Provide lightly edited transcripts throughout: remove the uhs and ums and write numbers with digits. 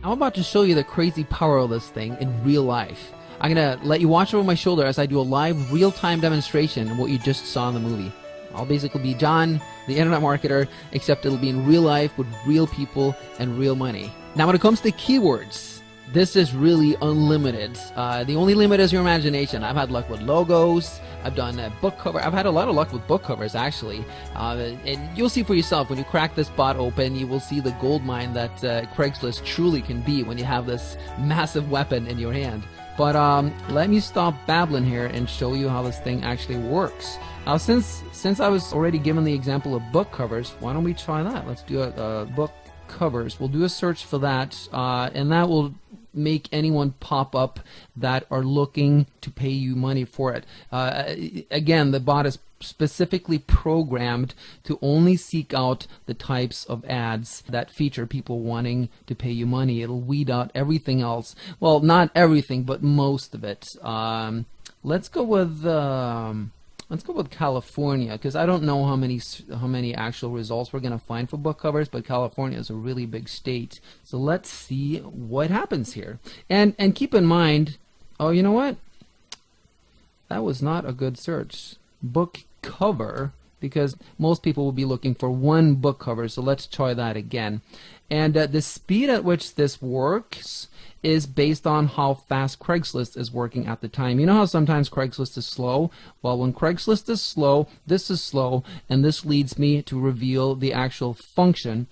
I'm about to show you the crazy power of this thing in real life. I'm gonna let you watch over my shoulder as I do a live real-time demonstration of what you just saw in the movie. I'll basically be John, the internet marketer, except it'll be in real life with real people and real money. Now when it comes to keywords, this is really unlimited. The only limit is your imagination. I've had luck with logos, I've done a book cover, I've had a lot of luck with book covers actually. And you'll see for yourself when you crack this bot open, you will see the gold mine that Craigslist truly can be when you have this massive weapon in your hand. But let me stop babbling here and show you how this thing actually works. Now since I was already given the example of book covers, why don't we try that? Let's do a book covers. We'll do a search for that, and that will make anyone pop up that are looking to pay you money for it. Again, the bot is specifically programmed to only seek out the types of ads that feature people wanting to pay you money. It'll weed out everything else. Well, not everything, but most of it. Let's go with California, because I don't know how many actual results we're going to find for book covers, but California is a really big state. So let's see what happens here. And keep in mind, oh, you know what? That was not a good search. Book cover, because most people will be looking for one book cover. So let's try that again. And the speed at which this works is based on how fast Craigslist is working at the time. You know how sometimes Craigslist is slow? Well, when Craigslist is slow, this is slow, and this leads me to reveal the actual function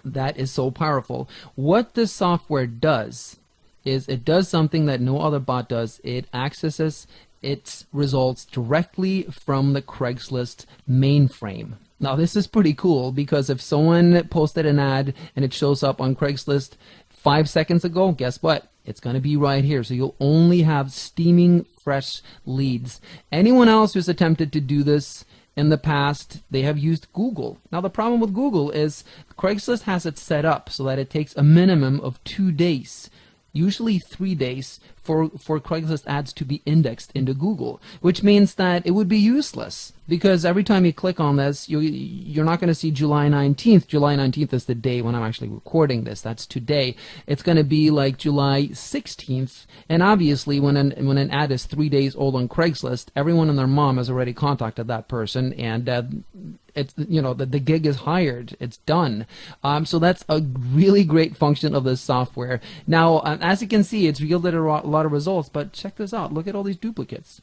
that is so powerful. What this software does is it does something that no other bot does. It accesses its results directly from the Craigslist mainframe. Now this is pretty cool, because if someone posted an ad and it shows up on Craigslist 5 seconds ago, guess what? It's going to be right here. So you'll only have steaming fresh leads. Anyone else who's attempted to do this in the past, they have used Google. Now the problem with Google is Craigslist has it set up so that it takes a minimum of 2 days, usually 3 days, for Craigslist ads to be indexed into Google, which means that it would be useless, because every time you click on this, you're not going to see July 19th. July 19th is the day when I'm actually recording this. That's today. It's going to be like July 16th, and obviously when an ad is 3 days old on Craigslist, everyone and their mom has already contacted that person, and it's, you know, the gig is hired. It's done. So that's a really great function of this software. Now, as you can see, it's yielded a lot of results, but check this out. Look at all these duplicates.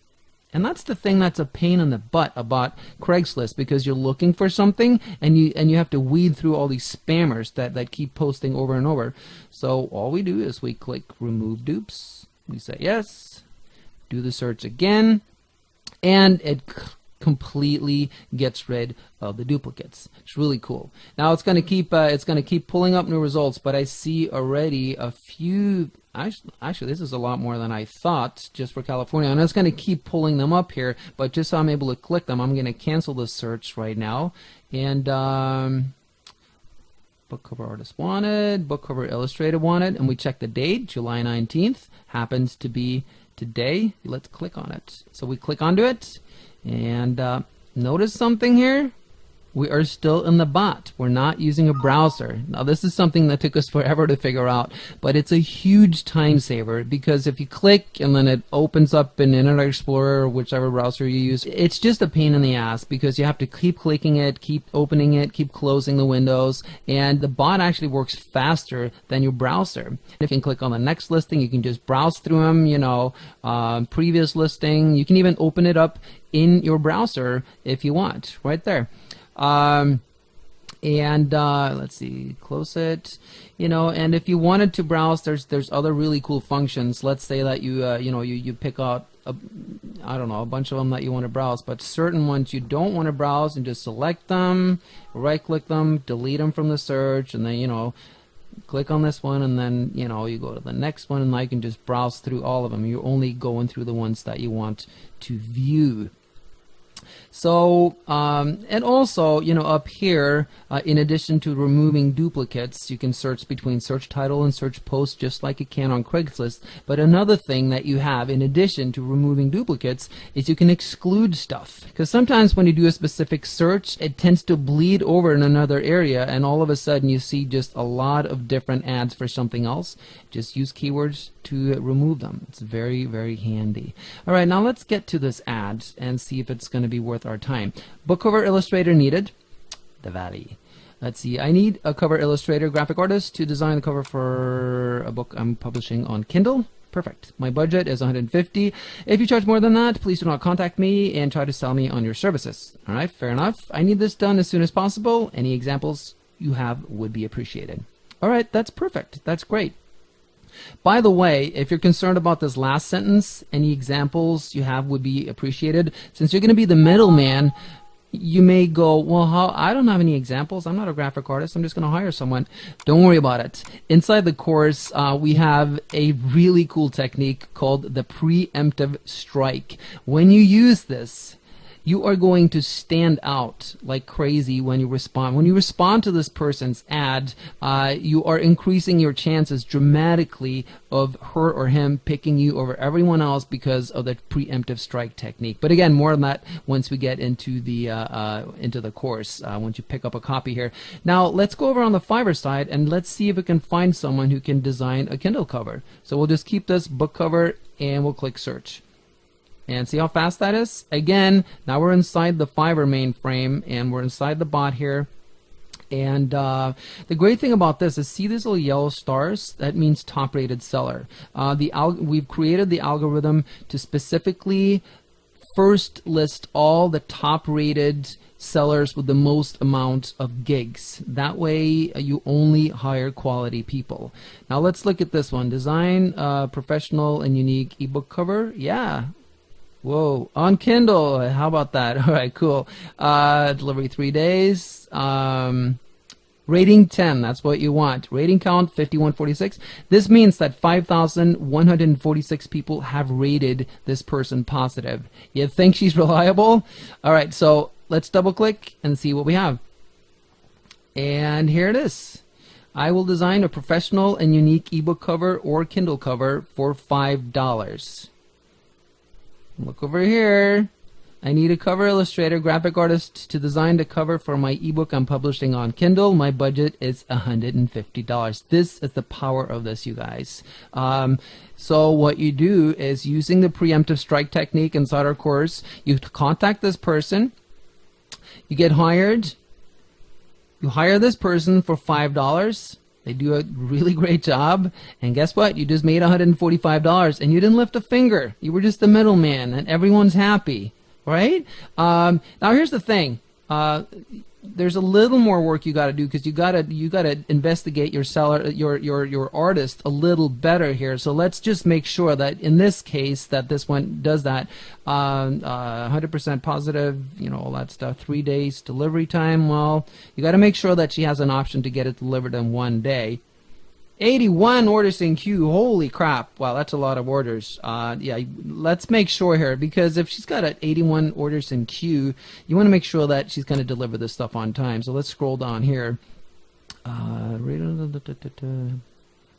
And that's the thing that's a pain in the butt about Craigslist, because you're looking for something and you have to weed through all these spammers that keep posting over and over. So all we do is we click remove dupes. We say yes, do the search again, and it completely gets rid of the duplicates. It's really cool. Now it's going to keep pulling up new results, but I see already a few. Actually, this is a lot more than I thought just for California, and it's going to keep pulling them up here. But just so I'm able to click them, I'm going to cancel this search right now. And book cover artist wanted, book cover illustrator wanted, and we check the date. July 19th happens to be today. Let's click on it. So we click onto it. And notice something here. We are still in the bot. We're not using a browser. Now this is something that took us forever to figure out, but it's a huge time saver, because if you click and then it opens up in Internet Explorer or whichever browser you use, it's just a pain in the ass, because you have to keep clicking it, keep opening it, keep closing the windows, and the bot actually works faster than your browser. If you can click on the next listing, you can just browse through them, you know, previous listing. You can even open it up in your browser if you want, right there. Let's see, close it, you know, and if you wanted to browse, there's other really cool functions. Let's say that you pick out I don't know, a bunch of them that you want to browse, but certain ones you don't want to browse, and just select them, right click them, delete them from the search, and then, you know, click on this one, and then, you know, you go to the next one, and now you can just browse through all of them. You're only going through the ones that you want to view. So, and also, you know, up here, in addition to removing duplicates, you can search between search title and search post just like you can on Craigslist. But another thing that you have, in addition to removing duplicates, is you can exclude stuff. Because sometimes when you do a specific search, it tends to bleed over in another area, and all of a sudden you see just a lot of different ads for something else. Just use keywords to remove them. It's very, very handy. All right, now let's get to this ad and see if it's going to be worth our time. Book cover illustrator needed. The Valley. Let's see. I need a cover illustrator, graphic artist to design the cover for a book I'm publishing on Kindle. Perfect. My budget is $150. If you charge more than that, please do not contact me and try to sell me on your services. All right, fair enough. I need this done as soon as possible. Any examples you have would be appreciated. All right, that's perfect. That's great. By the way, if you're concerned about this last sentence, any examples you have would be appreciated. Since you're going to be the middleman, you may go, well, I don't have any examples. I'm not a graphic artist. I'm just going to hire someone. Don't worry about it. Inside the course, we have a really cool technique called the preemptive strike. When you use this, you are going to stand out like crazy when you respond. When you respond to this person's ad, you are increasing your chances dramatically of her or him picking you over everyone else because of the preemptive strike technique. But again, more on that once we get into the course, once you pick up a copy here. Now, let's go over on the Fiverr side and let's see if we can find someone who can design a Kindle cover. So we'll just keep this book cover and we'll click search. And see how fast that is? Again, now we're inside the Fiverr mainframe and we're inside the bot here. And the great thing about this is, see these little yellow stars? That means top rated seller. We've created the algorithm to specifically first list all the top rated sellers with the most amount of gigs. That way you only hire quality people. Now let's look at this one. Design professional and unique ebook cover. Yeah. Whoa, on Kindle, how about that? All right, cool. Delivery 3 days. Rating 10, that's what you want. Rating count 5146. This means that 5,146 people have rated this person positive. You think she's reliable? All right, so let's double click and see what we have. And here it is. I will design a professional and unique ebook cover or Kindle cover for $5. Look over here. I need a cover illustrator, graphic artist to design the cover for my ebook I'm publishing on Kindle. My budget is $150. This is the power of this, you guys. So what you do is, using the preemptive strike technique inside our course, you contact this person, you get hired, you hire this person for $5. They do a really great job, and guess what? You just made $145, and you didn't lift a finger. You were just the middleman, and everyone's happy, right? Now here's the thing. There's a little more work you got to do, because you got to investigate your seller, your artist a little better here. So let's just make sure that in this case that this one does that. 100% positive, you know, all that stuff. 3 days delivery time. Well, you got to make sure that she has an option to get it delivered in 1 day. 81 orders in queue. Holy crap. Wow, that's a lot of orders. Yeah, let's make sure here, because if she's got 81 orders in queue, you want to make sure that she's going to deliver this stuff on time. So let's scroll down here.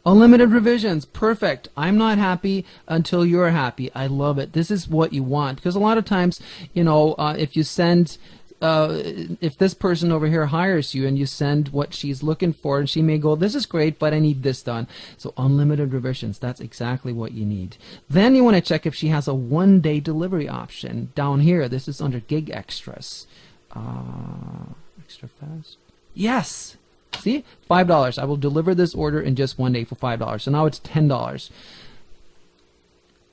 Unlimited revisions. Perfect. I'm not happy until you're happy. I love it. This is what you want, because a lot of times, you know, if you send... if this person over here hires you and you send what she's looking for, and she may go, this is great, but I need this done. So unlimited revisions, that's exactly what you need. Then you want to check if she has a 1-day delivery option. Down here, this is under gig extras. Extra fast. Yes! See? $5. I will deliver this order in just 1 day for $5. So now it's $10.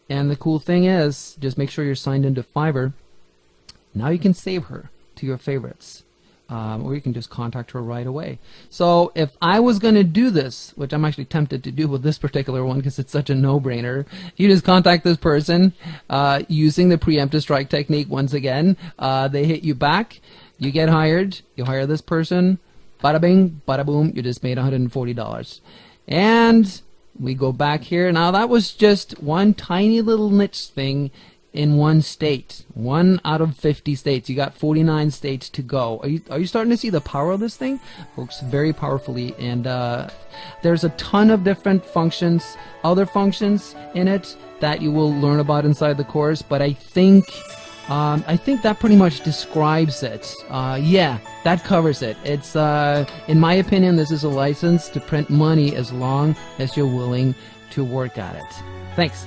And the cool thing is, just make sure you're signed into Fiverr. Now you can save her to your favorites, or you can just contact her right away. So if I was going to do this, which I'm actually tempted to do with this particular one because it's such a no-brainer, you just contact this person using the preemptive strike technique once again. They hit you back, you get hired, you hire this person, bada bing, bada boom, you just made $140. And we go back here. Now that was just one tiny little niche thing in one state. 1 out of 50 states. You got 49 states to go. Are you starting to see the power of this thing? Works very powerfully, and there's a ton of different functions, other functions in it that you will learn about inside the course, but I think that pretty much describes it. Yeah, that covers it. It's, in my opinion, this is a license to print money as long as you're willing to work at it. Thanks.